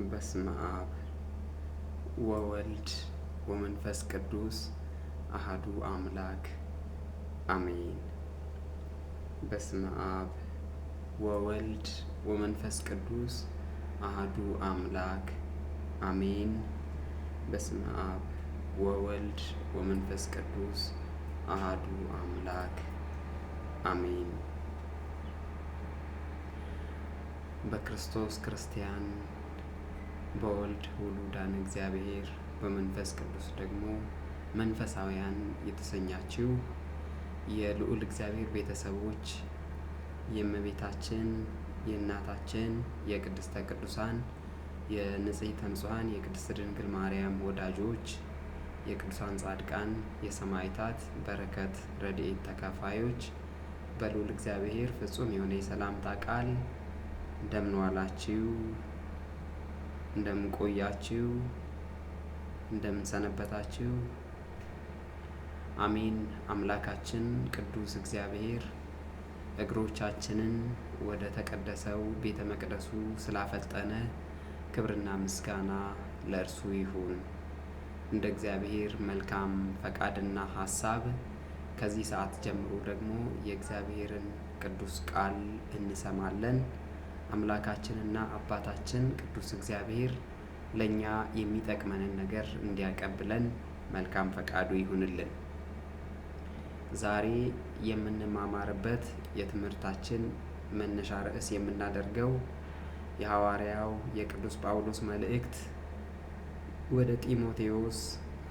በስመ አብ ወወልድ ወመንፈስ ቅዱስ አሐዱ አምላክ አሜን። በስመ አብ ወወልድ ወመንፈስ ቅዱስ አሐዱ አምላክ አሜን። በስመ አብ ወወልድ ወመንፈስ ቅዱስ አሐዱ አምላክ አሜን። በክርስቶስ ክርስቲያን፣ በወልድ ውሉዳን እግዚአብሔር፣ በመንፈስ ቅዱስ ደግሞ መንፈሳውያን የተሰኛችሁ የልዑል እግዚአብሔር ቤተሰቦች፣ የእመቤታችን የእናታችን የቅድስተ ቅዱሳን የንጽሕተ ንጹሐን የቅድስት ድንግል ማርያም ወዳጆች፣ የቅዱሳን ጻድቃን የሰማዕታት በረከት ረድኤት ተካፋዮች በልዑል እግዚአብሔር ፍጹም የሆነ የሰላምታ ቃል እንደምን ዋላችሁ? እንደምን ቆያችሁ? እንደምን ሰነበታችሁ? አሜን። አምላካችን ቅዱስ እግዚአብሔር እግሮቻችንን ወደ ተቀደሰው ቤተ መቅደሱ ስላፈጠነ ክብርና ምስጋና ለእርሱ ይሁን። እንደ እግዚአብሔር መልካም ፈቃድና ሐሳብ ከዚህ ሰዓት ጀምሮ ደግሞ የእግዚአብሔርን ቅዱስ ቃል እንሰማለን። አምላካችንና አባታችን ቅዱስ እግዚአብሔር ለእኛ የሚጠቅመንን ነገር እንዲያቀብለን መልካም ፈቃዱ ይሁንልን። ዛሬ የምንማማርበት የትምህርታችን መነሻ ርዕስ የምናደርገው የሐዋርያው የቅዱስ ጳውሎስ መልእክት ወደ ጢሞቴዎስ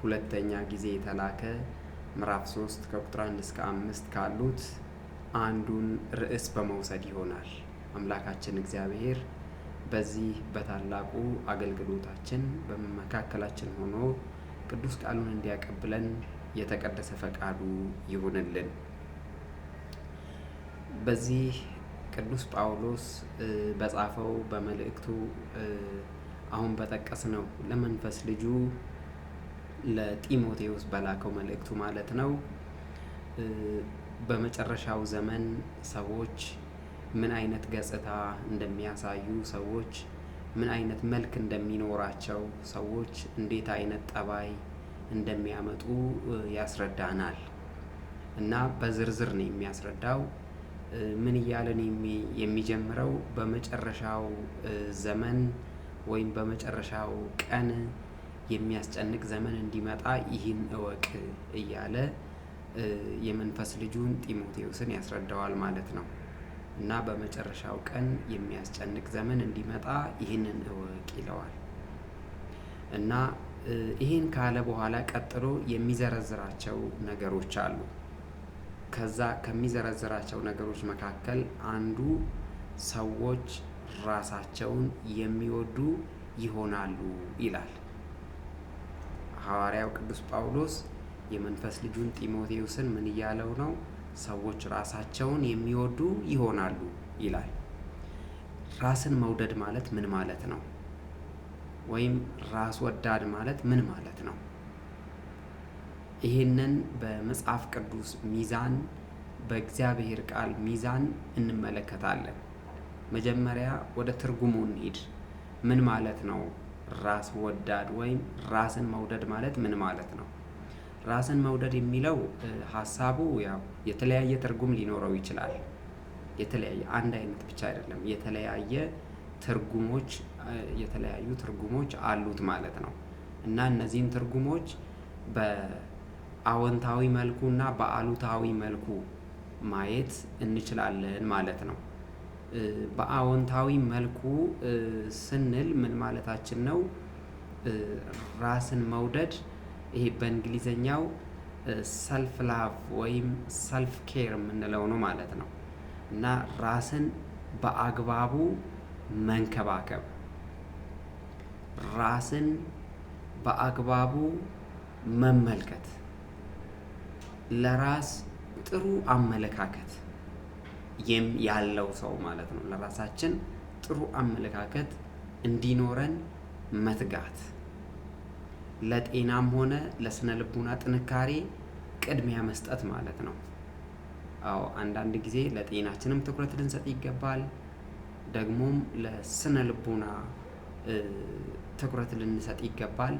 ሁለተኛ ጊዜ የተላከ ምዕራፍ 3 ከቁጥር 1 እስከ 5 ካሉት አንዱን ርዕስ በመውሰድ ይሆናል። አምላካችን እግዚአብሔር በዚህ በታላቁ አገልግሎታችን በመካከላችን ሆኖ ቅዱስ ቃሉን እንዲያቀብለን የተቀደሰ ፈቃዱ ይሁንልን። በዚህ ቅዱስ ጳውሎስ በጻፈው በመልእክቱ አሁን በጠቀስነው ለመንፈስ ልጁ ለጢሞቴዎስ በላከው መልእክቱ ማለት ነው፣ በመጨረሻው ዘመን ሰዎች ምን አይነት ገጽታ እንደሚያሳዩ፣ ሰዎች ምን አይነት መልክ እንደሚኖራቸው፣ ሰዎች እንዴት አይነት ጠባይ እንደሚያመጡ ያስረዳናል እና በዝርዝር ነው የሚያስረዳው። ምን እያለን የሚጀምረው በመጨረሻው ዘመን ወይም በመጨረሻው ቀን የሚያስጨንቅ ዘመን እንዲመጣ ይህን እወቅ እያለ የመንፈስ ልጁን ጢሞቴዎስን ያስረዳዋል ማለት ነው። እና በመጨረሻው ቀን የሚያስጨንቅ ዘመን እንዲመጣ ይህንን እወቅ ይለዋል። እና ይህን ካለ በኋላ ቀጥሎ የሚዘረዝራቸው ነገሮች አሉ። ከዛ ከሚዘረዝራቸው ነገሮች መካከል አንዱ ሰዎች ራሳቸውን የሚወዱ ይሆናሉ ይላል። ሐዋርያው ቅዱስ ጳውሎስ የመንፈስ ልጁን ጢሞቴዎስን ምን እያለው ነው? ሰዎች ራሳቸውን የሚወዱ ይሆናሉ ይላል። ራስን መውደድ ማለት ምን ማለት ነው? ወይም ራስ ወዳድ ማለት ምን ማለት ነው? ይህንን በመጽሐፍ ቅዱስ ሚዛን፣ በእግዚአብሔር ቃል ሚዛን እንመለከታለን። መጀመሪያ ወደ ትርጉሙ እንሂድ። ምን ማለት ነው ራስ ወዳድ ወይም ራስን መውደድ ማለት ምን ማለት ነው? ራስን መውደድ የሚለው ሀሳቡ ያው የተለያየ ትርጉም ሊኖረው ይችላል። የተለያየ አንድ አይነት ብቻ አይደለም። የተለያዩ ትርጉሞች አሉት ማለት ነው። እና እነዚህን ትርጉሞች በአዎንታዊ መልኩ እና በአሉታዊ መልኩ ማየት እንችላለን ማለት ነው። በአዎንታዊ መልኩ ስንል ምን ማለታችን ነው? ራስን መውደድ ይሄ በእንግሊዘኛው ሰልፍ ላቭ ወይም ሰልፍ ኬር የምንለው ነው ማለት ነው። እና ራስን በአግባቡ መንከባከብ፣ ራስን በአግባቡ መመልከት፣ ለራስ ጥሩ አመለካከት ያለው ሰው ማለት ነው። ለራሳችን ጥሩ አመለካከት እንዲኖረን መትጋት፣ ለጤናም ሆነ ለስነ ልቡና ጥንካሬ ቅድሚያ መስጠት ማለት ነው። አዎ አንዳንድ ጊዜ ለጤናችንም ትኩረት ልንሰጥ ይገባል። ደግሞም ለስነ ልቡና ትኩረት ልንሰጥ ይገባል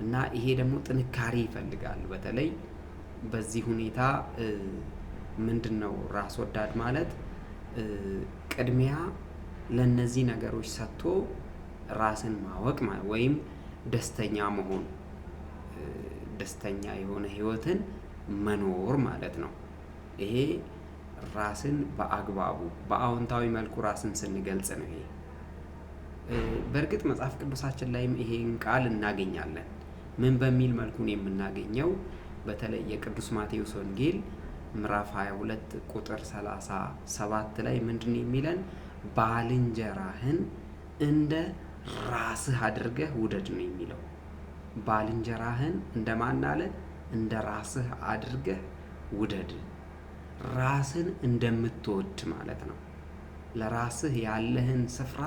እና ይሄ ደግሞ ጥንካሬ ይፈልጋል። በተለይ በዚህ ሁኔታ ምንድነው ራስ ወዳድ ማለት ቅድሚያ ለነዚህ ነገሮች ሰጥቶ ራስን ማወቅ ወይም ደስተኛ መሆን፣ ደስተኛ የሆነ ህይወትን መኖር ማለት ነው። ይሄ ራስን በአግባቡ በአዎንታዊ መልኩ ራስን ስንገልጽ ነው። ይሄ በእርግጥ መጽሐፍ ቅዱሳችን ላይም ይሄን ቃል እናገኛለን። ምን በሚል መልኩ ነው የምናገኘው? በተለይ የቅዱስ ማቴዎስ ወንጌል ምዕራፍ 22 ቁጥር 37 ላይ ምንድነው የሚለን? ባልንጀራህን እንደ ራስህ አድርገህ ውደድ ነው የሚለው። ባልንጀራህን እንደማን አለ? እንደ ራስህ አድርገህ ውደድ። ራስን እንደምትወድ ማለት ነው። ለራስህ ያለህን ስፍራ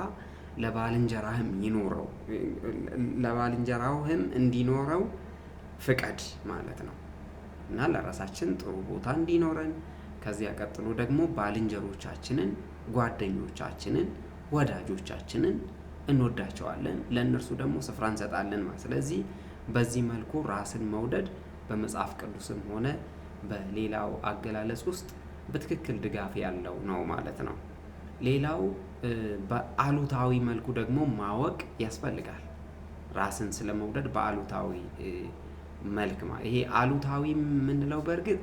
ለባልንጀራህም ለባልንጀራውህም እንዲኖረው ፍቀድ ማለት ነው እና ለራሳችን ጥሩ ቦታ እንዲኖረን፣ ከዚያ ቀጥሎ ደግሞ ባልንጀሮቻችንን፣ ጓደኞቻችንን፣ ወዳጆቻችንን እንወዳቸዋለን፣ ለእነርሱ ደግሞ ስፍራ እንሰጣለን ማለት። ስለዚህ በዚህ መልኩ ራስን መውደድ በመጽሐፍ ቅዱስም ሆነ በሌላው አገላለጽ ውስጥ በትክክል ድጋፍ ያለው ነው ማለት ነው። ሌላው በአሉታዊ መልኩ ደግሞ ማወቅ ያስፈልጋል። ራስን ስለመውደድ በአሉታዊ መልክ ይሄ አሉታዊ የምንለው በእርግጥ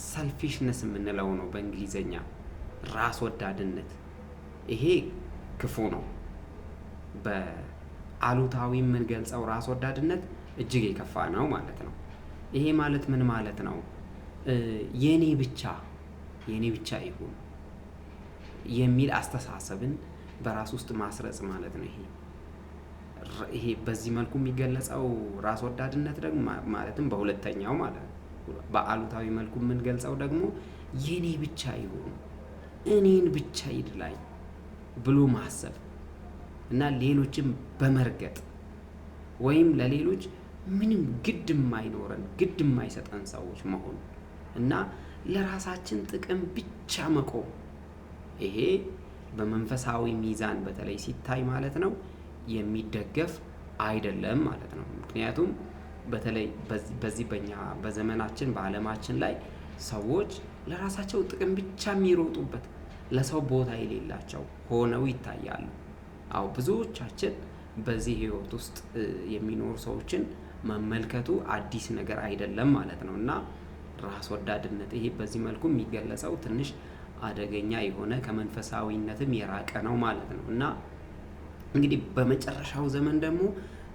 ሰልፊሽነስ የምንለው ነው በእንግሊዘኛ፣ ራስ ወዳድነት። ይሄ ክፉ ነው። በአሉታዊ የምንገልጸው ራስ ወዳድነት እጅግ የከፋ ነው ማለት ነው። ይሄ ማለት ምን ማለት ነው? የኔ ብቻ ይሁን የሚል አስተሳሰብን በራስ ውስጥ ማስረጽ ማለት ነው። ይሄ በዚህ መልኩ የሚገለጸው ራስ ወዳድነት ደግሞ ማለትም በሁለተኛው ማለት ነው። በአሉታዊ መልኩ የምንገልጸው ደግሞ የኔ ብቻ ይሁን፣ እኔን ብቻ ይድላኝ ብሎ ማሰብ እና ሌሎችን በመርገጥ ወይም ለሌሎች ምንም ግድ የማይኖረን ግድ የማይሰጠን ሰዎች መሆን እና ለራሳችን ጥቅም ብቻ መቆም፣ ይሄ በመንፈሳዊ ሚዛን በተለይ ሲታይ ማለት ነው የሚደገፍ አይደለም ማለት ነው። ምክንያቱም በተለይ በዚህ በዘመናችን በዓለማችን ላይ ሰዎች ለራሳቸው ጥቅም ብቻ የሚሮጡበት ለሰው ቦታ የሌላቸው ሆነው ይታያሉ። አዎ ብዙዎቻችን በዚህ ህይወት ውስጥ የሚኖሩ ሰዎችን መመልከቱ አዲስ ነገር አይደለም ማለት ነው እና ራስ ወዳድነት ይሄ በዚህ መልኩ የሚገለጸው ትንሽ አደገኛ የሆነ ከመንፈሳዊነትም የራቀ ነው ማለት ነው እና እንግዲህ በመጨረሻው ዘመን ደግሞ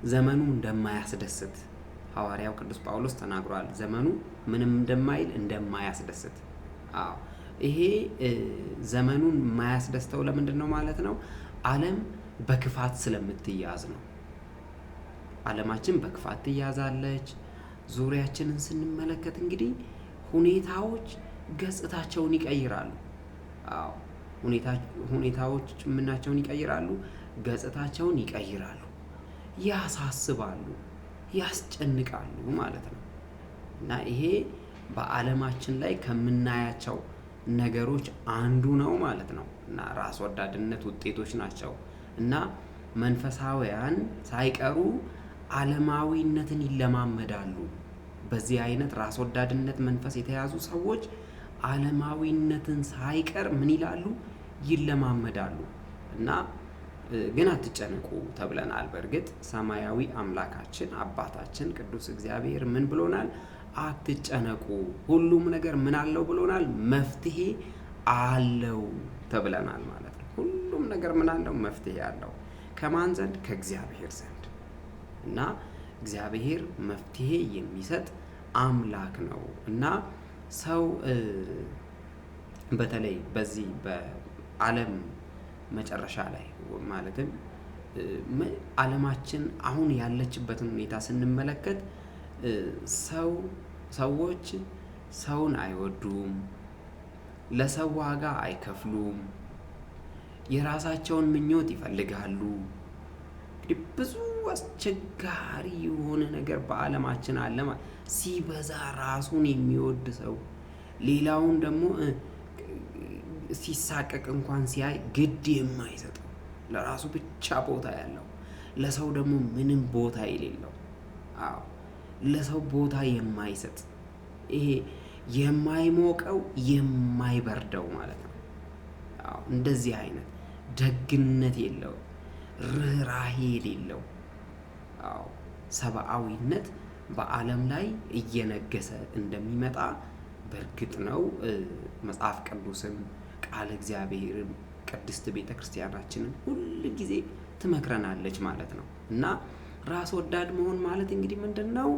ዘመኑ እንደማያስደስት ሐዋርያው ቅዱስ ጳውሎስ ተናግሯል። ዘመኑ ምንም እንደማያስደስት። አዎ ይሄ ዘመኑን የማያስደስተው ለምንድን ነው ማለት ነው? ዓለም በክፋት ስለምትያዝ ነው። ዓለማችን በክፋት ትያዛለች። ዙሪያችንን ስንመለከት እንግዲህ ሁኔታዎች ገጽታቸውን ይቀይራሉ። አዎ ሁኔታዎች ምናቸውን ይቀይራሉ? ገጽታቸውን ይቀይራሉ፣ ያሳስባሉ፣ ያስጨንቃሉ ማለት ነው እና ይሄ በዓለማችን ላይ ከምናያቸው ነገሮች አንዱ ነው ማለት ነው እና ራስ ወዳድነት ውጤቶች ናቸው እና መንፈሳውያን ሳይቀሩ ዓለማዊነትን ይለማመዳሉ። በዚህ አይነት ራስ ወዳድነት መንፈስ የተያዙ ሰዎች ዓለማዊነትን ሳይቀር ምን ይላሉ? ይለማመዳሉ እና ግን አትጨነቁ ተብለናል። በእርግጥ ሰማያዊ አምላካችን አባታችን ቅዱስ እግዚአብሔር ምን ብሎናል? አትጨነቁ፣ ሁሉም ነገር ምን አለው ብሎናል? መፍትሄ አለው ተብለናል ማለት ነው። ሁሉም ነገር ምን አለው? መፍትሄ አለው። ከማን ዘንድ? ከእግዚአብሔር ዘንድ እና እግዚአብሔር መፍትሄ የሚሰጥ አምላክ ነው እና ሰው በተለይ በዚህ በዓለም መጨረሻ ላይ ማለትም ዓለማችን አሁን ያለችበትን ሁኔታ ስንመለከት ሰዎች ሰውን አይወዱም፣ ለሰው ዋጋ አይከፍሉም፣ የራሳቸውን ምኞት ይፈልጋሉ። ብዙ አስቸጋሪ የሆነ ነገር በዓለማችን አለ። ሲበዛ ራሱን የሚወድ ሰው ሌላውን ደግሞ ሲሳቀቅ እንኳን ሲያይ ግድ የማይሰጠው ለራሱ ብቻ ቦታ ያለው፣ ለሰው ደግሞ ምንም ቦታ የሌለው፣ አዎ ለሰው ቦታ የማይሰጥ፣ ይሄ የማይሞቀው የማይበርደው ማለት ነው። አዎ እንደዚህ አይነት ደግነት የለው፣ ርህራሄ የሌለው፣ አዎ ሰብአዊነት በዓለም ላይ እየነገሰ እንደሚመጣ በእርግጥ ነው። መጽሐፍ ቅዱስም ቃል እግዚአብሔርም ቅድስት ቤተ ክርስቲያናችንን ሁል ጊዜ ትመክረናለች ማለት ነው። እና ራስ ወዳድ መሆን ማለት እንግዲህ ምንድን ነው?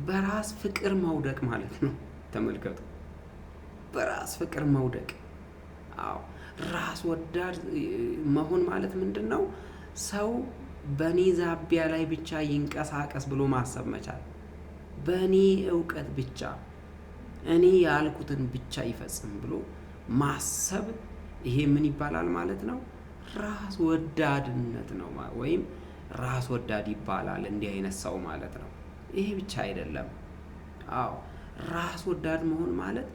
በራስ ፍቅር መውደቅ ማለት ነው። ተመልከቱ፣ በራስ ፍቅር መውደቅ። አዎ ራስ ወዳድ መሆን ማለት ምንድን ነው? ሰው በእኔ ዛቢያ ላይ ብቻ ይንቀሳቀስ ብሎ ማሰብ መቻል፣ በእኔ እውቀት ብቻ እኔ ያልኩትን ብቻ ይፈጽም ብሎ ማሰብ፣ ይሄ ምን ይባላል ማለት ነው? ራስ ወዳድነት ነው፣ ወይም ራስ ወዳድ ይባላል እንዲህ አይነት ሰው ማለት ነው። ይሄ ብቻ አይደለም። አዎ ራስ ወዳድ መሆን ማለት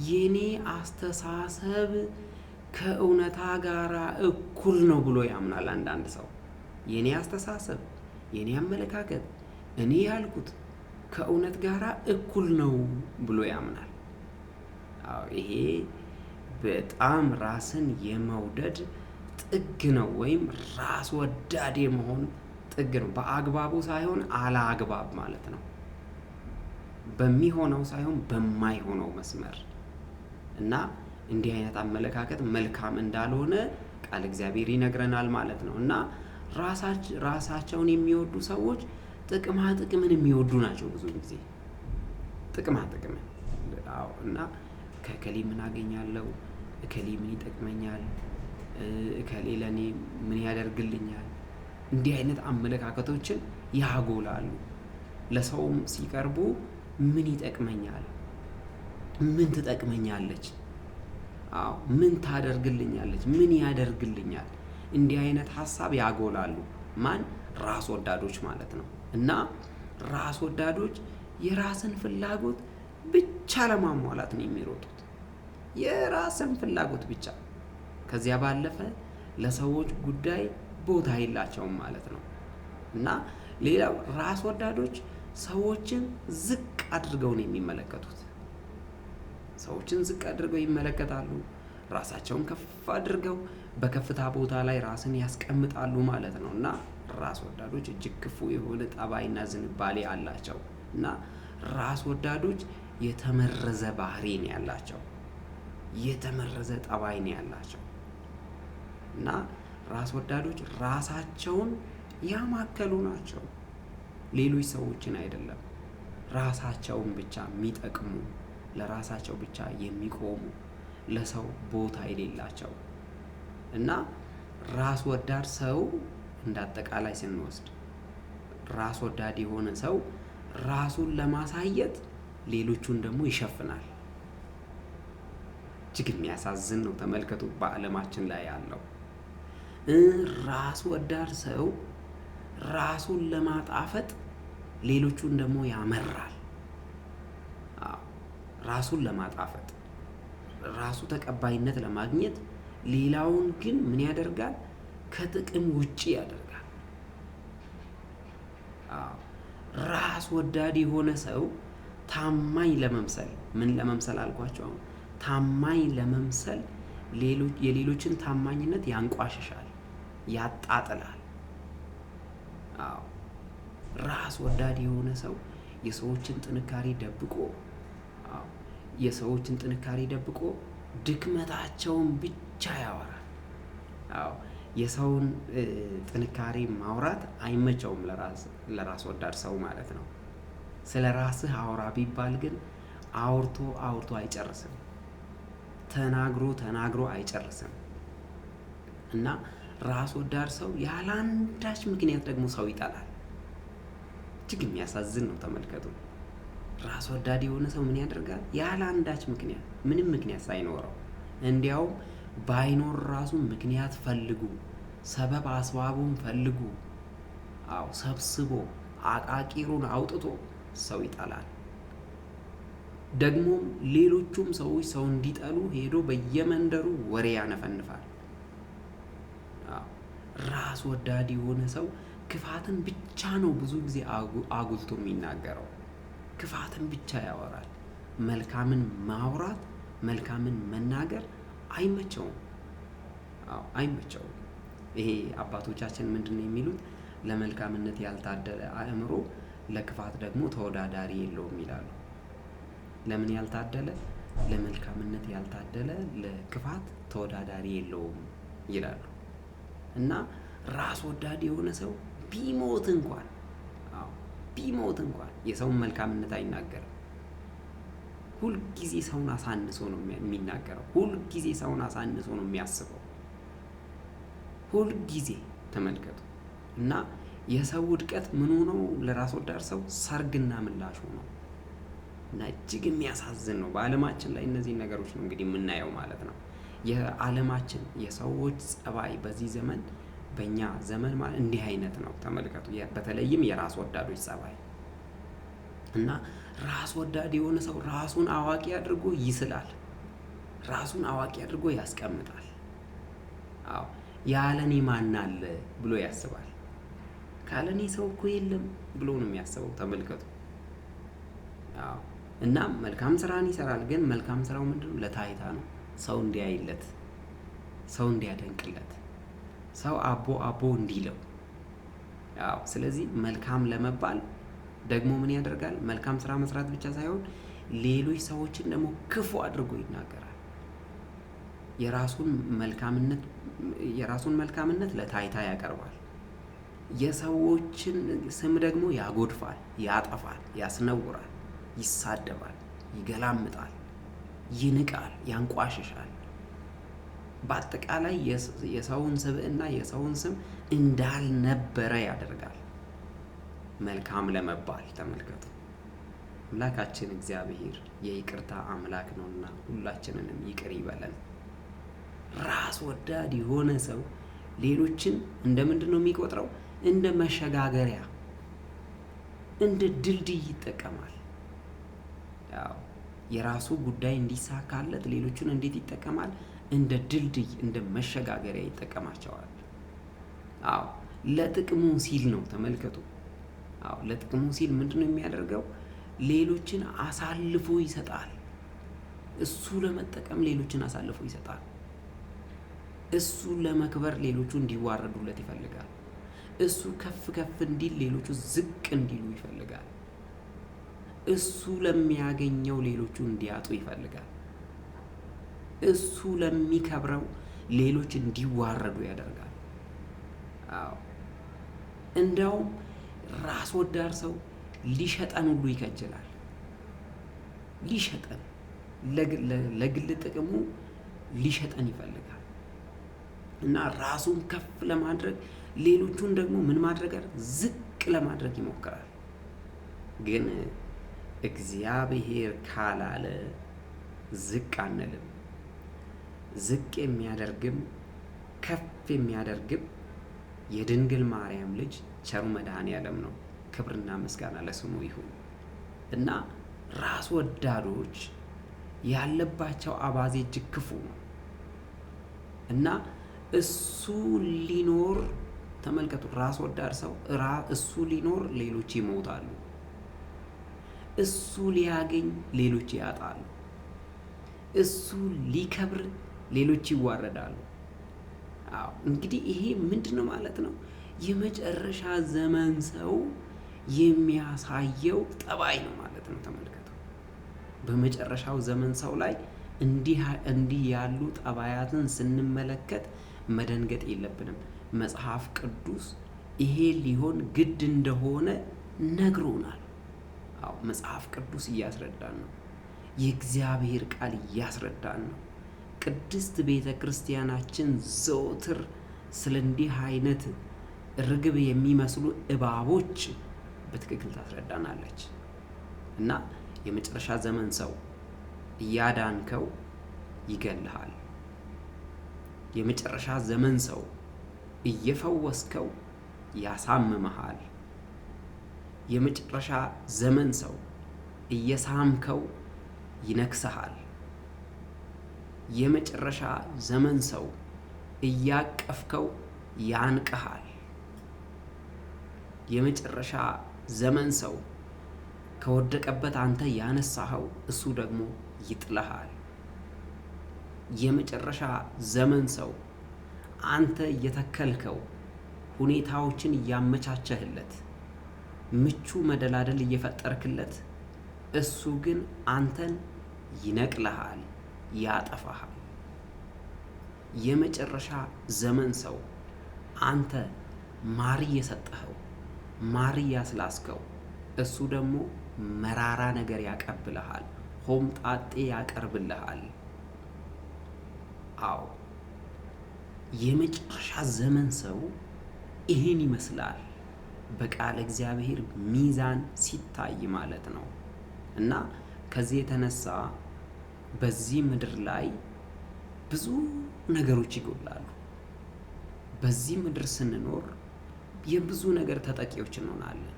የኔ አስተሳሰብ ከእውነታ ጋር እኩል ነው ብሎ ያምናል። አንዳንድ ሰው የኔ አስተሳሰብ፣ የኔ አመለካከት፣ እኔ ያልኩት ከእውነት ጋር እኩል ነው ብሎ ያምናል። አዎ ይሄ በጣም ራስን የመውደድ ጥግ ነው፣ ወይም ራስ ወዳድ የመሆን ጥግ ነው። በአግባቡ ሳይሆን አላግባብ ማለት ነው። በሚሆነው ሳይሆን በማይሆነው መስመር እና እንዲህ አይነት አመለካከት መልካም እንዳልሆነ ቃል እግዚአብሔር ይነግረናል ማለት ነው። እና ራሳቸውን የሚወዱ ሰዎች ጥቅማ ጥቅምን የሚወዱ ናቸው። ብዙ ጊዜ ጥቅማ ጥቅምን፣ አዎ እና ከእከሌ ምን አገኛለሁ፣ እከሌ ምን ይጠቅመኛል፣ እከሌ ለእኔ ምን ያደርግልኛል፣ እንዲህ አይነት አመለካከቶችን ያጎላሉ። ለሰውም ሲቀርቡ ምን ይጠቅመኛል፣ ምን ትጠቅመኛለች፣ አዎ ምን ታደርግልኛለች፣ ምን ያደርግልኛል፣ እንዲህ አይነት ሀሳብ ያጎላሉ። ማን? ራስ ወዳዶች ማለት ነው። እና ራስ ወዳዶች የራስን ፍላጎት ብቻ ለማሟላት ነው የሚሮጡት፣ የራስን ፍላጎት ብቻ። ከዚያ ባለፈ ለሰዎች ጉዳይ ቦታ የላቸውም ማለት ነው። እና ሌላው ራስ ወዳዶች ሰዎችን ዝቅ አድርገው ነው የሚመለከቱት። ሰዎችን ዝቅ አድርገው ይመለከታሉ። ራሳቸውን ከፍ አድርገው በከፍታ ቦታ ላይ ራስን ያስቀምጣሉ ማለት ነው። እና ራስ ወዳዶች እጅግ ክፉ የሆነ ጠባይና ዝንባሌ አላቸው። እና ራስ ወዳዶች የተመረዘ ባህሪ ነው ያላቸው፣ የተመረዘ ጠባይ ነው ያላቸው። እና ራስ ወዳዶች ራሳቸውን ያማከሉ ናቸው፣ ሌሎች ሰዎችን አይደለም። ራሳቸውን ብቻ የሚጠቅሙ፣ ለራሳቸው ብቻ የሚቆሙ፣ ለሰው ቦታ የሌላቸው። እና ራስ ወዳድ ሰው እንዳጠቃላይ ስንወስድ ራስ ወዳድ የሆነ ሰው ራሱን ለማሳየት ሌሎቹን ደግሞ ይሸፍናል። እጅግ የሚያሳዝን ነው። ተመልከቱ በዓለማችን ላይ ያለው ራስ ወዳድ ሰው ራሱን ለማጣፈጥ ሌሎቹን ደግሞ ያመራል። ራሱን ለማጣፈጥ፣ ራሱ ተቀባይነት ለማግኘት ሌላውን ግን ምን ያደርጋል? ከጥቅም ውጪ ያደርጋል። ራስ ወዳድ የሆነ ሰው ታማኝ ለመምሰል፣ ምን ለመምሰል አልኳቸው? ታማኝ ለመምሰል የሌሎችን ታማኝነት ያንቋሽሻል፣ ያጣጥላል። ራስ ወዳድ የሆነ ሰው የሰዎችን ጥንካሬ ደብቆ ድክመታቸውን ብቻ ያወራል። የሰውን ጥንካሬ ማውራት አይመቸውም ለራስ ወዳድ ሰው ማለት ነው። ስለ ራስህ አውራ ቢባል ግን አውርቶ አይጨርስም፣ ተናግሮ አይጨርስም። እና ራስ ወዳድ ሰው ያለ አንዳች ምክንያት ደግሞ ሰው ይጠላል። እጅግ የሚያሳዝን ነው። ተመልከቱ። ራስ ወዳድ የሆነ ሰው ምን ያደርጋል? ያለ አንዳች ምክንያት፣ ምንም ምክንያት ሳይኖረው፣ እንዲያውም ባይኖር ራሱ ምክንያት ፈልጉ፣ ሰበብ አስባቡን ፈልጉ፣ ሰብስቦ አቃቂሩን አውጥቶ ሰው ይጠላል። ደግሞም ሌሎቹም ሰዎች ሰው እንዲጠሉ ሄዶ በየመንደሩ ወሬ ያነፈንፋል። ራስ ወዳድ የሆነ ሰው ክፋትን ብቻ ነው ብዙ ጊዜ አጉልቶ የሚናገረው። ክፋትን ብቻ ያወራል። መልካምን ማውራት፣ መልካምን መናገር አይመቸውም። አይመቸውም። ይሄ አባቶቻችን ምንድን ነው የሚሉት? ለመልካምነት ያልታደለ አእምሮ ለክፋት ደግሞ ተወዳዳሪ የለውም ይላሉ። ለምን ያልታደለ? ለመልካምነት ያልታደለ ለክፋት ተወዳዳሪ የለውም ይላሉ። እና ራስ ወዳድ የሆነ ሰው ቢሞት እንኳን የሰውን መልካምነት አይናገርም። ሁልጊዜ ሰውን አሳንሶ ነው የሚናገረው። ሁልጊዜ ሰውን አሳንሶ ነው የሚያስበው። ሁልጊዜ ተመልከቱ። እና የሰው ውድቀት ምኑ ነው? ለራስ ወዳድ ሰው ሰርግና ምላሹ ነው። እና እጅግ የሚያሳዝን ነው። በዓለማችን ላይ እነዚህ ነገሮች ነው እንግዲህ የምናየው ማለት ነው። የዓለማችን የሰዎች ጸባይ በዚህ ዘመን፣ በእኛ ዘመን ማለት እንዲህ አይነት ነው። ተመልከቱ። በተለይም የራስ ወዳዶች ጸባይ እና ራስ ወዳድ የሆነ ሰው ራሱን አዋቂ አድርጎ ይስላል። ራሱን አዋቂ አድርጎ ያስቀምጣል። ያለኔ ማን አለ ብሎ ያስባል። ካለኔ ሰው እኮ የለም ብሎ ነው የሚያስበው። ተመልከቱ። እና መልካም ስራን ይሰራል። ግን መልካም ስራው ምንድነው? ለታይታ ነው። ሰው እንዲያይለት፣ ሰው እንዲያደንቅለት፣ ሰው አቦ እንዲለው። ስለዚህ መልካም ለመባል ደግሞ ምን ያደርጋል? መልካም ስራ መስራት ብቻ ሳይሆን ሌሎች ሰዎችን ደግሞ ክፉ አድርጎ ይናገራል። የራሱን መልካምነት ለታይታ ያቀርባል። የሰዎችን ስም ደግሞ ያጎድፋል፣ ያጠፋል፣ ያስነውራል፣ ይሳደባል፣ ይገላምጣል፣ ይንቃል፣ ያንቋሽሻል። በአጠቃላይ የሰውን ስብዕና፣ የሰውን ስም እንዳልነበረ ያደርጋል መልካም ለመባል። ተመልከቱ። አምላካችን እግዚአብሔር የይቅርታ አምላክ ነውና ሁላችንንም ይቅር ይበለን። ራስ ወዳድ የሆነ ሰው ሌሎችን እንደምንድን ነው የሚቆጥረው? እንደ መሸጋገሪያ፣ እንደ ድልድይ ይጠቀማል። የራሱ ጉዳይ እንዲሳካለት ሌሎችን እንዴት ይጠቀማል? እንደ ድልድይ፣ እንደ መሸጋገሪያ ይጠቀማቸዋል። ለጥቅሙ ሲል ነው። ተመልከቱ። ለጥቅሙ ሲል ምንድነው የሚያደርገው? ሌሎችን አሳልፎ ይሰጣል። እሱ ለመጠቀም ሌሎችን አሳልፎ ይሰጣል። እሱ ለመክበር ሌሎቹ እንዲዋረዱለት ይፈልጋል። እሱ ከፍ እንዲል ሌሎቹ ዝቅ እንዲሉ ይፈልጋል። እሱ ለሚያገኘው ሌሎቹ እንዲያጡ ይፈልጋል። እሱ ለሚከብረው ሌሎች እንዲዋረዱ ያደርጋል። እንደውም ራስ ወዳድ ሰው ሊሸጠን ሁሉ ይከጅላል። ሊሸጠን፣ ለግል ጥቅሙ ሊሸጠን ይፈልጋል። እና ራሱን ከፍ ለማድረግ ሌሎቹን ደግሞ ምን ማድረግ ዝቅ ለማድረግ ይሞክራል። ግን እግዚአብሔር ካላለ ዝቅ አንልም። ዝቅ የሚያደርግም ከፍ የሚያደርግም የድንግል ማርያም ልጅ ቸሩ መድኃኔዓለም ነው። ክብርና ምስጋና ለስሙ ይሁን። እና ራስ ወዳዶች ያለባቸው አባዜ እጅግ ክፉ ነው። እና እሱ ሊኖር፣ ተመልከቱ፣ ራስ ወዳድ ሰው እሱ ሊኖር ሌሎች ይሞታሉ። እሱ ሊያገኝ ሌሎች ያጣሉ። እሱ ሊከብር ሌሎች ይዋረዳሉ። እንግዲህ ይሄ ምንድነው ማለት ነው? የመጨረሻ ዘመን ሰው የሚያሳየው ጠባይ ነው ማለት ነው። ተመልከቱ። በመጨረሻው ዘመን ሰው ላይ እንዲህ ያሉ ጠባያትን ስንመለከት መደንገጥ የለብንም። መጽሐፍ ቅዱስ ይሄ ሊሆን ግድ እንደሆነ ነግሮናል። መጽሐፍ ቅዱስ እያስረዳን ነው። የእግዚአብሔር ቃል እያስረዳን ነው። ቅድስት ቤተ ክርስቲያናችን ዘወትር ስለ እንዲህ አይነት ርግብ የሚመስሉ እባቦች በትክክል ታስረዳናለች። እና የመጨረሻ ዘመን ሰው እያዳንከው ይገልሃል። የመጨረሻ ዘመን ሰው እየፈወስከው ያሳምመሃል። የመጨረሻ ዘመን ሰው እየሳምከው ይነክስሃል። የመጨረሻ ዘመን ሰው እያቀፍከው ያንቅሃል። የመጨረሻ ዘመን ሰው ከወደቀበት አንተ ያነሳኸው እሱ ደግሞ ይጥልሃል። የመጨረሻ ዘመን ሰው አንተ እየተከልከው ሁኔታዎችን እያመቻቸህለት ምቹ መደላደል እየፈጠርክለት እሱ ግን አንተን ይነቅልሃል፣ ያጠፋሃል። የመጨረሻ ዘመን ሰው አንተ ማር እየሰጠኸው ማር እያስላስከው እሱ ደግሞ መራራ ነገር ያቀብልሃል፣ ሆምጣጤ ያቀርብልሃል። አዎ የመጨረሻ ዘመን ሰው ይህን ይመስላል በቃለ እግዚአብሔር ሚዛን ሲታይ ማለት ነው። እና ከዚህ የተነሳ በዚህ ምድር ላይ ብዙ ነገሮች ይጎላሉ። በዚህ ምድር ስንኖር የብዙ ነገር ተጠቂዎች እንሆናለን።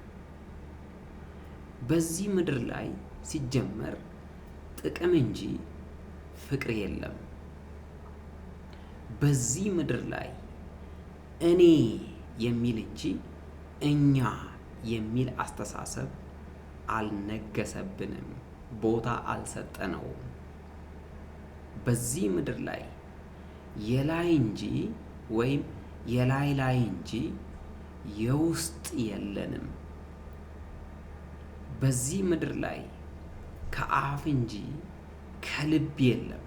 በዚህ ምድር ላይ ሲጀመር ጥቅም እንጂ ፍቅር የለም። በዚህ ምድር ላይ እኔ የሚል እንጂ እኛ የሚል አስተሳሰብ አልነገሰብንም፣ ቦታ አልሰጠነውም። በዚህ ምድር ላይ የላይ እንጂ ወይም የላይ እንጂ የውስጥ የለንም። በዚህ ምድር ላይ ከአፍ እንጂ ከልብ የለም።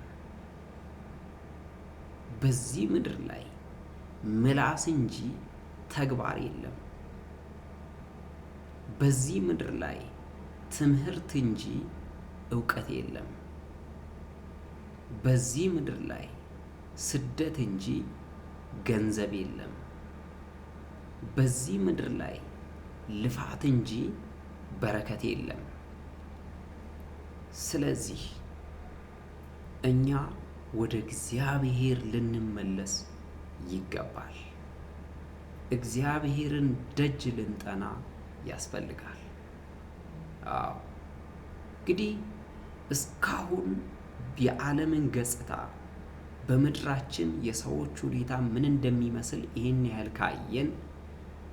በዚህ ምድር ላይ ምላስ እንጂ ተግባር የለም። በዚህ ምድር ላይ ትምህርት እንጂ ዕውቀት የለም። በዚህ ምድር ላይ ስደት እንጂ ገንዘብ የለም። በዚህ ምድር ላይ ልፋት እንጂ በረከት የለም። ስለዚህ እኛ ወደ እግዚአብሔር ልንመለስ ይገባል። እግዚአብሔርን ደጅ ልንጠና ያስፈልጋል። አዎ እንግዲህ እስካሁን የዓለምን ገጽታ በምድራችን የሰዎች ሁኔታ ምን እንደሚመስል ይህን ያህል ካየን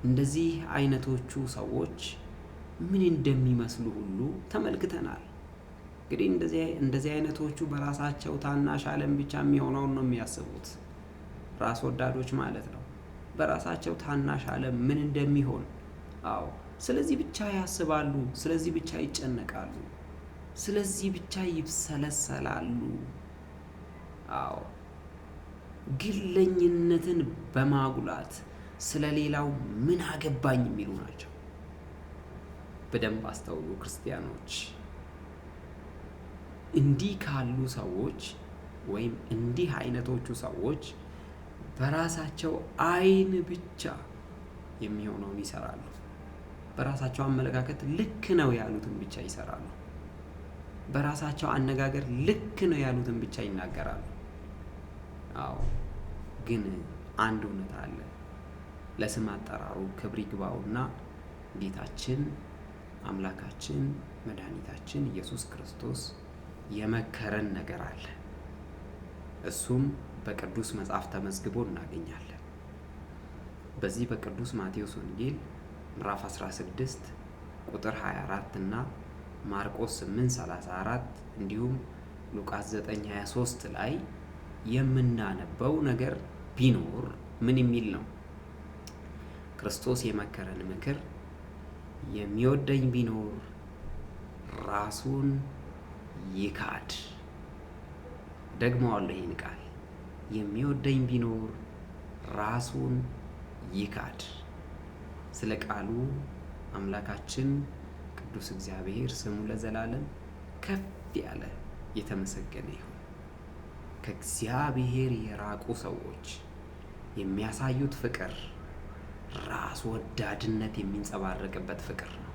እንደዚህ አይነቶቹ ሰዎች ምን እንደሚመስሉ ሁሉ ተመልክተናል። እንግዲህ እንደዚህ አይነቶቹ በራሳቸው ታናሽ ዓለም ብቻ የሚሆነውን ነው የሚያስቡት። ራስ ወዳዶች ማለት ነው። በራሳቸው ታናሽ ዓለም ምን እንደሚሆን አዎ ስለዚህ ብቻ ያስባሉ፣ ስለዚህ ብቻ ይጨነቃሉ፣ ስለዚህ ብቻ ይብሰለሰላሉ። አዎ ግለኝነትን በማጉላት ስለሌላው ምን አገባኝ የሚሉ ናቸው። በደንብ አስተውሉ ክርስቲያኖች። እንዲህ ካሉ ሰዎች ወይም እንዲህ አይነቶቹ ሰዎች በራሳቸው ዓይን ብቻ የሚሆነውን ይሰራሉ። በራሳቸው አመለካከት ልክ ነው ያሉትን ብቻ ይሰራሉ። በራሳቸው አነጋገር ልክ ነው ያሉትን ብቻ ይናገራሉ። አዎ ግን አንድ እውነት አለ። ለስም አጠራሩ ክብር ይግባውና ጌታችን አምላካችን መድኃኒታችን ኢየሱስ ክርስቶስ የመከረን ነገር አለ። እሱም በቅዱስ መጽሐፍ ተመዝግቦ እናገኛለን። በዚህ በቅዱስ ማቴዎስ ወንጌል ምዕራፍ 16 ቁጥር 24 እና ማርቆስ 8:34 እንዲሁም ሉቃስ 9:23 ላይ የምናነበው ነገር ቢኖር ምን የሚል ነው? ክርስቶስ የመከረን ምክር የሚወደኝ ቢኖር ራሱን ይካድ። ደግመዋለሁ ይህን ቃል፣ የሚወደኝ ቢኖር ራሱን ይካድ። ስለ ቃሉ አምላካችን ቅዱስ እግዚአብሔር ስሙ ለዘላለም ከፍ ያለ የተመሰገነ ይሁን። ከእግዚአብሔር የራቁ ሰዎች የሚያሳዩት ፍቅር ራስ ወዳድነት የሚንጸባረቅበት ፍቅር ነው።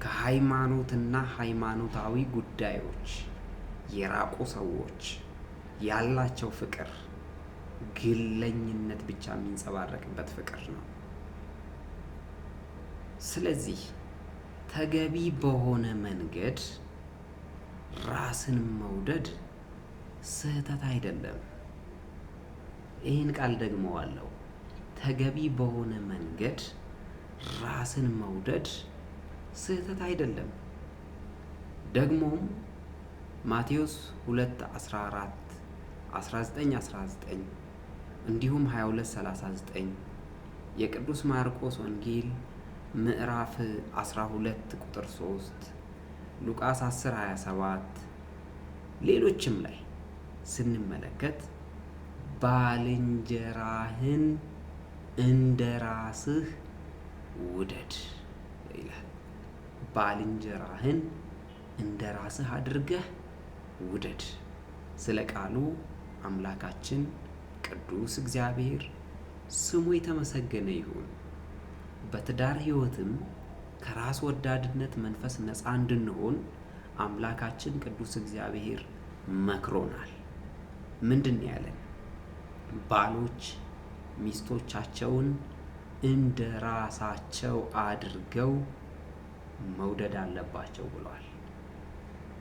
ከሃይማኖትና ሃይማኖታዊ ጉዳዮች የራቁ ሰዎች ያላቸው ፍቅር ግለኝነት ብቻ የሚንጸባረቅበት ፍቅር ነው። ስለዚህ ተገቢ በሆነ መንገድ ራስን መውደድ ስህተት አይደለም። ይህን ቃል ደግመዋለሁ። ተገቢ በሆነ መንገድ ራስን መውደድ ስህተት አይደለም። ደግሞም ማቴዎስ 2:14 19:19 እንዲሁም 22:39 የቅዱስ ማርቆስ ወንጌል ምዕራፍ 12 ቁጥር 3 ሉቃስ 10:27 ሌሎችም ላይ ስንመለከት ባልንጀራህን እንደ ራስህ ውደድ ይላል። ባልንጀራህን እንደ ራስህ አድርገህ ውደድ። ስለ ቃሉ አምላካችን ቅዱስ እግዚአብሔር ስሙ የተመሰገነ ይሁን። በትዳር ሕይወትም ከራስ ወዳድነት መንፈስ ነፃ እንድንሆን አምላካችን ቅዱስ እግዚአብሔር መክሮናል። ምንድን ያለን? ባሎች ሚስቶቻቸውን እንደ ራሳቸው አድርገው መውደድ አለባቸው ብሏል።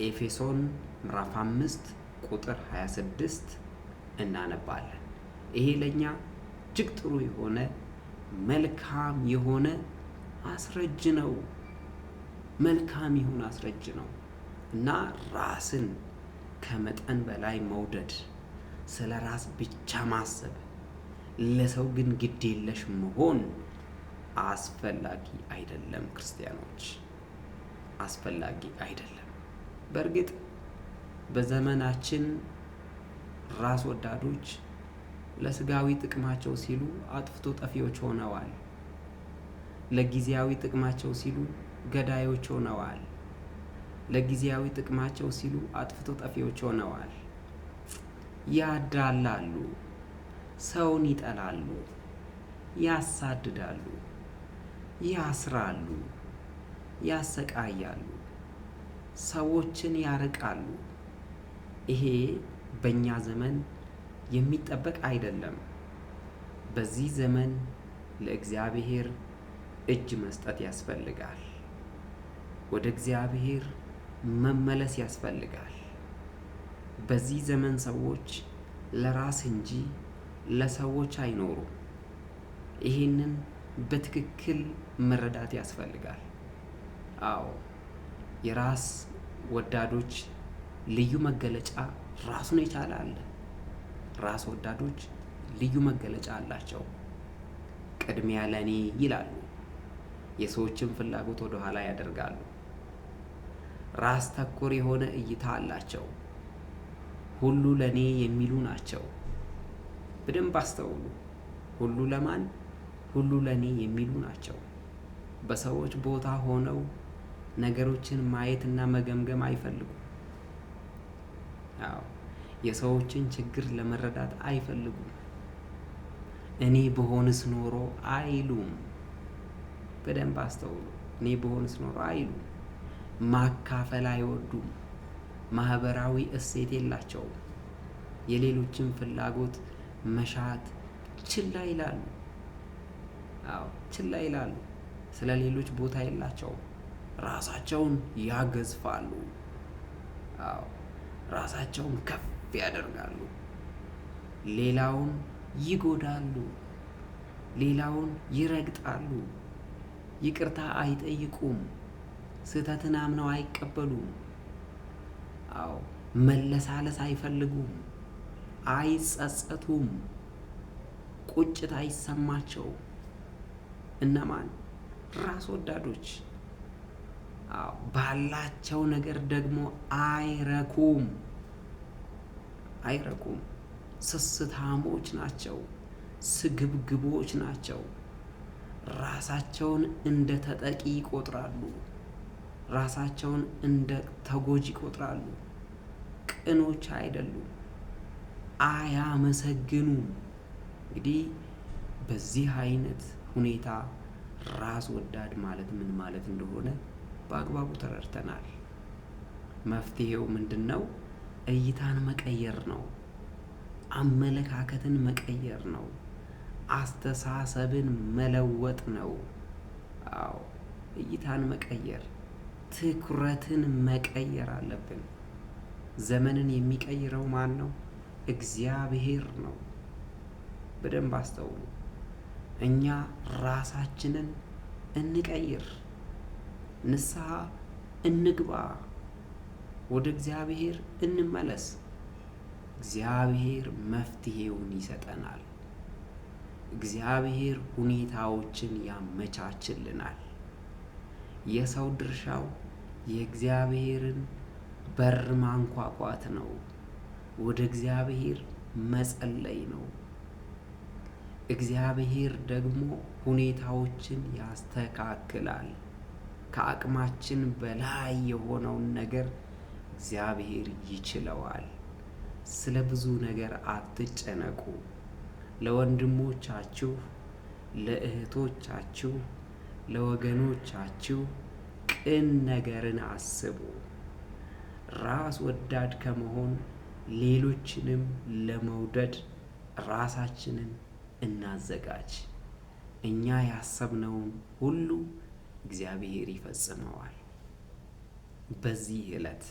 ኤፌሶን ምዕራፍ 5 ቁጥር 26 እናነባለን። ይሄ ለኛ እጅግ ጥሩ የሆነ መልካም የሆነ አስረጅ ነው። መልካም የሆነ አስረጅ ነው እና ራስን ከመጠን በላይ መውደድ፣ ስለ ራስ ብቻ ማሰብ፣ ለሰው ግን ግድ የለሽ መሆን አስፈላጊ አይደለም። ክርስቲያኖች አስፈላጊ አይደለም። በእርግጥ በዘመናችን ራስ ወዳዶች ለስጋዊ ጥቅማቸው ሲሉ አጥፍቶ ጠፊዎች ሆነዋል። ለጊዜያዊ ጥቅማቸው ሲሉ ገዳዮች ሆነዋል። ለጊዜያዊ ጥቅማቸው ሲሉ አጥፍቶ ጠፊዎች ሆነዋል። ያዳላሉ፣ ሰውን ይጠላሉ፣ ያሳድዳሉ፣ ያስራሉ፣ ያሰቃያሉ፣ ሰዎችን ያርቃሉ። ይሄ በእኛ ዘመን የሚጠበቅ አይደለም። በዚህ ዘመን ለእግዚአብሔር እጅ መስጠት ያስፈልጋል። ወደ እግዚአብሔር መመለስ ያስፈልጋል። በዚህ ዘመን ሰዎች ለራስ እንጂ ለሰዎች አይኖሩም። ይህንን በትክክል መረዳት ያስፈልጋል። አዎ የራስ ወዳዶች ልዩ መገለጫ ራሱን የቻለ አለ። ራስ ወዳዶች ልዩ መገለጫ አላቸው። ቅድሚያ ለኔ ይላሉ። የሰዎችን ፍላጎት ወደ ኋላ ያደርጋሉ። ራስ ተኮር የሆነ እይታ አላቸው። ሁሉ ለኔ የሚሉ ናቸው። በደንብ አስተውሉ። ሁሉ ለማን? ሁሉ ለኔ የሚሉ ናቸው። በሰዎች ቦታ ሆነው ነገሮችን ማየትና መገምገም አይፈልጉም። አዎ የሰዎችን ችግር ለመረዳት አይፈልጉም። እኔ በሆንስ ኖሮ አይሉም። በደንብ አስተውሉ። እኔ በሆንስ ኖሮ አይሉም። ማካፈል አይወዱም። ማህበራዊ እሴት የላቸውም። የሌሎችን ፍላጎት መሻት ችላ ይላሉ። አዎ ችላ ይላሉ። ስለ ሌሎች ቦታ የላቸውም። ራሳቸውን ያገዝፋሉ። አዎ ራሳቸውን ከፍ ያደርጋሉ። ሌላውን ይጎዳሉ። ሌላውን ይረግጣሉ። ይቅርታ አይጠይቁም። ስህተትን አምነው አይቀበሉም። አዎ መለሳለስ አይፈልጉም። አይጸጸቱም። ቁጭት አይሰማቸው። እነማን? ራስ ወዳዶች። አዎ ባላቸው ነገር ደግሞ አይረኩም። ስስታሞች ናቸው። ስግብግቦች ናቸው። ራሳቸውን እንደ ተጠቂ ይቆጥራሉ። ራሳቸውን እንደ ተጎጂ ይቆጥራሉ። ቅኖች አይደሉም። አያመሰግኑም። እንግዲህ በዚህ አይነት ሁኔታ ራስ ወዳድ ማለት ምን ማለት እንደሆነ በአግባቡ ተረድተናል። መፍትሄው ምንድነው? እይታን መቀየር ነው። አመለካከትን መቀየር ነው። አስተሳሰብን መለወጥ ነው። አዎ እይታን መቀየር፣ ትኩረትን መቀየር አለብን። ዘመንን የሚቀይረው ማን ነው? እግዚአብሔር ነው። በደንብ አስተውሉ። እኛ ራሳችንን እንቀይር፣ ንስሐ እንግባ፣ ወደ እግዚአብሔር እንመለስ። እግዚአብሔር መፍትሄውን ይሰጠናል። እግዚአብሔር ሁኔታዎችን ያመቻችልናል። የሰው ድርሻው የእግዚአብሔርን በር ማንኳኳት ነው። ወደ እግዚአብሔር መጸለይ ነው። እግዚአብሔር ደግሞ ሁኔታዎችን ያስተካክላል። ከአቅማችን በላይ የሆነውን ነገር እግዚአብሔር ይችለዋል። ስለ ብዙ ነገር አትጨነቁ። ለወንድሞቻችሁ፣ ለእህቶቻችሁ፣ ለወገኖቻችሁ ቅን ነገርን አስቡ። ራስ ወዳድ ከመሆን ሌሎችንም ለመውደድ ራሳችንን እናዘጋጅ። እኛ ያሰብነውን ሁሉ እግዚአብሔር ይፈጽመዋል። በዚህ ዕለት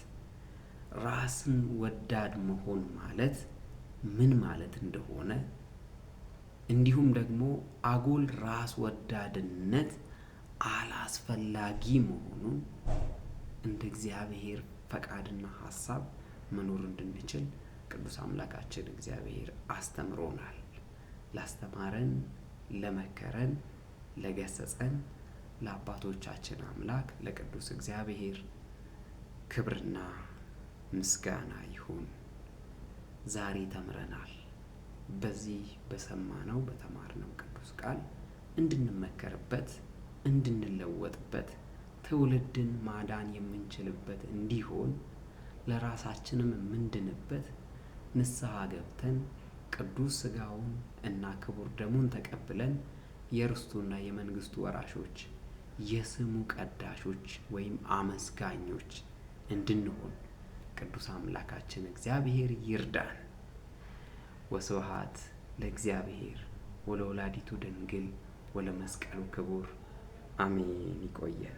ራስን ወዳድ መሆን ማለት ምን ማለት እንደሆነ እንዲሁም ደግሞ አጉል ራስ ወዳድነት አላስፈላጊ መሆኑን እንደ እግዚአብሔር ፈቃድና ሐሳብ መኖር እንድንችል ቅዱስ አምላካችን እግዚአብሔር አስተምሮናል። ላስተማረን፣ ለመከረን፣ ለገሰጸን ለአባቶቻችን አምላክ ለቅዱስ እግዚአብሔር ክብርና ምስጋና ይሁን። ዛሬ ተምረናል። በዚህ በሰማነው በተማርነው ቅዱስ ቃል እንድንመከርበት፣ እንድንለወጥበት፣ ትውልድን ማዳን የምንችልበት እንዲሆን ለራሳችንም የምንድንበት ንስሐ ገብተን ቅዱስ ሥጋውን እና ክቡር ደሙን ተቀብለን የርስቱና የመንግስቱ ወራሾች፣ የስሙ ቀዳሾች ወይም አመስጋኞች እንድንሆን ቅዱስ አምላካችን እግዚአብሔር ይርዳን። ወስብሐት ለእግዚአብሔር ወለወላዲቱ ድንግል ወለመስቀሉ ክቡር አሜን። ይቆየን።